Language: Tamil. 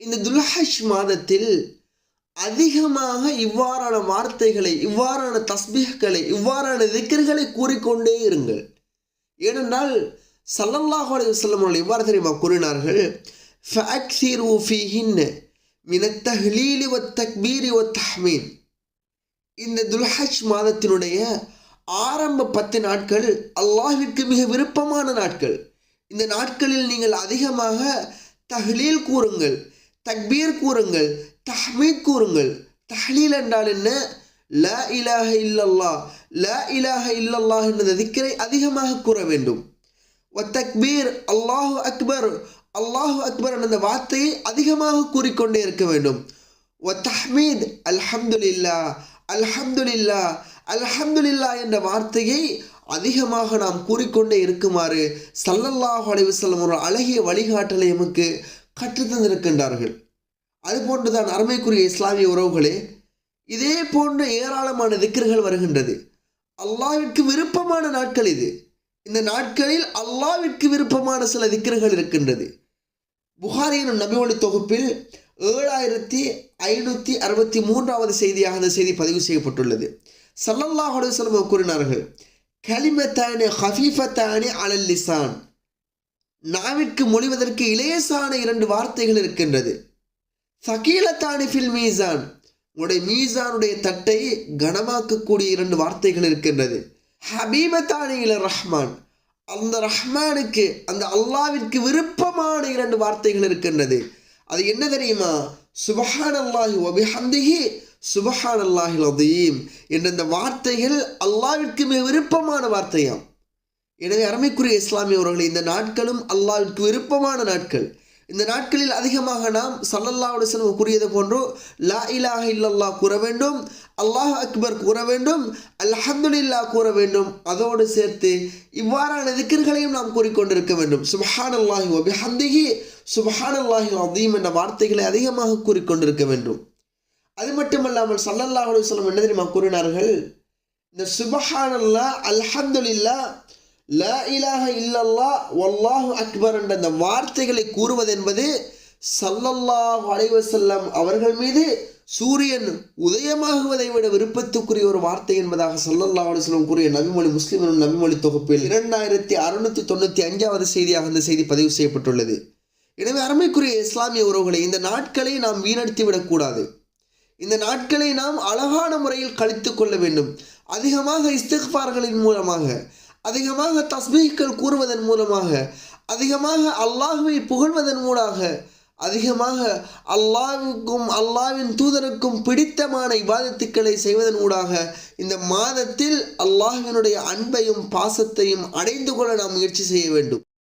இந்த துல்ஹஜ் மாதத்தில் அதிகமாக இவ்வாறான வார்த்தைகளை, இவ்வாறான தஸ்பீஹ்களை, இவ்வாறான திக்ர்களை கூறிக்கொண்டே இருங்கள். ஏனென்றால் ஸல்லல்லாஹு அலைஹி வஸல்லம் அவர்கள் எவ்வாறு தெரியுமா கூறினார்கள், ஃபஅக்ஸிரு ஃபீஹின்ன மினத் தஹ்லீலி வத் தக்பீரி வத் தஹ்மீத். இந்த துல்ஹஜ் மாதத்தினுடைய ஆரம்ப 10 நாட்கள் அல்லாஹ்விற்கு மிக விருப்பமான நாட்கள். இந்த நாட்களில் நீங்கள் அதிகமாக தஹ்லீல் கூறுங்கள், தக்பீர் கூறுங்கள், தஹ்மீத் கூறுங்கள். தஹ்லீல் என்றால் என்ன? லா இலாஹ இல்லல்லாஹ், லா இலாஹ இல்லல்லாஹ் என்ற திக்ரை அதிகமாக கூற வேண்டும். தக்பீர், அல்லாஹு அக்பர், அல்லாஹு அக்பர் என்ற வார்த்தையை அதிகமாக கூறிக்கொண்டே இருக்க வேண்டும். தஹ்மீத், அல்ஹம்துலில்லாஹ், அல்ஹம்துலில்லாஹ், அல்ஹம்துலில்லாஹ் என்ற வார்த்தையை அதிகமாக நாம் கூறிக்கொண்டே இருக்குமாறு ஸல்லல்லாஹு அலைஹி வஸல்லம் ஒரு அழகிய வழிகாட்டலை நமக்கு கற்றுத்தந்திருக்கின்றார்கள். அதுபோன்றுதான் அருமைக்குரிய இஸ்லாமிய உறவுகளே, இதே போன்ற ஏராளமான திக்ர்கள் வருகின்றது. அல்லாஹ்விற்கு விருப்பமான நாட்கள் இது. இந்த நாட்களில் அல்லாஹ்விற்கு விருப்பமான சில திக்ர்கள் இருக்கின்றது. புகாரியின் நபிமொழி தொகுப்பில் 7563வது செய்தியாக அந்த செய்தி பதிவு செய்யப்பட்டுள்ளது. ஸல்லல்லாஹு அலைஹி வஸல்லம் கூறினார்கள், கலிமத்தானி ஹஃபீஃபத்தானி அலல் லிசான். நாவிற்கு மொழிவதற்கு இலேசான 2 வார்த்தைகள் இருக்கின்றது. சகீலத்தானி ஃபில் மீசான், உங்களுடைய மீசானுடைய தட்டை கனமாக்கக்கூடிய 2 வார்த்தைகள் இருக்கின்றது. ஹபீபத்தானி இல ரஹ்மான், அந்த ரஹ்மானுக்கு, அந்த அல்லாஹ்விற்கு விருப்பமான 2 வார்த்தைகள் இருக்கின்றது. அது என்ன தெரியுமா? சுப்ஹானல்லாஹி வ பிஹம்திஹி சுப்ஹானல்லாஹில் அஸீம் என்ற இந்த வார்த்தைகள் அல்லாஹ்விற்கு மிக விருப்பமான வார்த்தையாம். எனவே அருமைக்குரிய இஸ்லாமியவர்களே, இந்த நாட்களும் அல்லாஹ்விற்கு விருப்பமான நாட்கள். இந்த நாட்களில் அதிகமாக நாம் ஸல்லல்லாஹு அலைஹி வஸல்லம் கூறியது போன்று லா இலாஹ இல்லல்லாஹ் கூற வேண்டும், அல்லாஹ் அக்பர் கூற வேண்டும், அல்ஹம்துலில்லாஹ் கூற வேண்டும். அதோடு சேர்த்து இவ்வாறான திக்ர்களையும் நாம் கூறிக்கொண்டிருக்க வேண்டும். சுப்ஹானல்லாஹி வ பிஹம்திஹி சுப்ஹானல்லாஹில் அஸீம் என்ற வார்த்தைகளை அதிகமாக கூறிக்கொண்டிருக்க வேண்டும். அது மட்டுமல்லாமல் ஸல்லல்லாஹு அலைஹி வஸல்லம் என்ன தெரியுமா கூறினார்கள்? இந்த சுப்ஹானல்லாஹ், அல்ஹம்துலில்லாஹ், லா இலாஹ இல்லல்லாஹ், வல்லாஹு அக்பர் என்ற அந்த வார்த்தைகளை கூறுவது என்பது ஸல்லல்லாஹு அலைஹி வஸல்லம் அவர்கள் மீது சூரியன் உதயமாகுவதை விட விருப்பத்துக்குரிய ஒரு வார்த்தை என்பதாக ஸல்லல்லாஹு அலைஹி வஸல்லம் கூறிய நபிமொழி முஸ்லிம் நபிமொழி தொகுப்பில் 2695வது செய்தியாக அந்த செய்தி பதிவு செய்யப்பட்டுள்ளது. எனவே அருமைக்குரிய இஸ்லாமிய உறவுகளை, இந்த நாட்களை நாம் வீணடித்து விடக்கூடாது. இந்த நாட்களை நாம் அழகான முறையில் கழித்து கொள்ள வேண்டும். அதிகமாக இஸ்திக்ஃபார்களின் மூலமாக, அதிகமாக தஸ்பீஹ்கள் கூறுவதன் மூலமாக, அதிகமாக அல்லாஹ்வை புகழ்வதன் மூலமாக, அதிகமாக அல்லாஹ்வுக்கும் அல்லாஹ்வின் தூதருக்கும் பிடித்தமான இபாதத்துக்களை செய்வதன் ஊடாக இந்த மாதத்தில் அல்லாஹ்வினுடைய அன்பையும் பாசத்தையும் அடைந்து கொள்ள நாம் முயற்சி செய்ய வேண்டும்.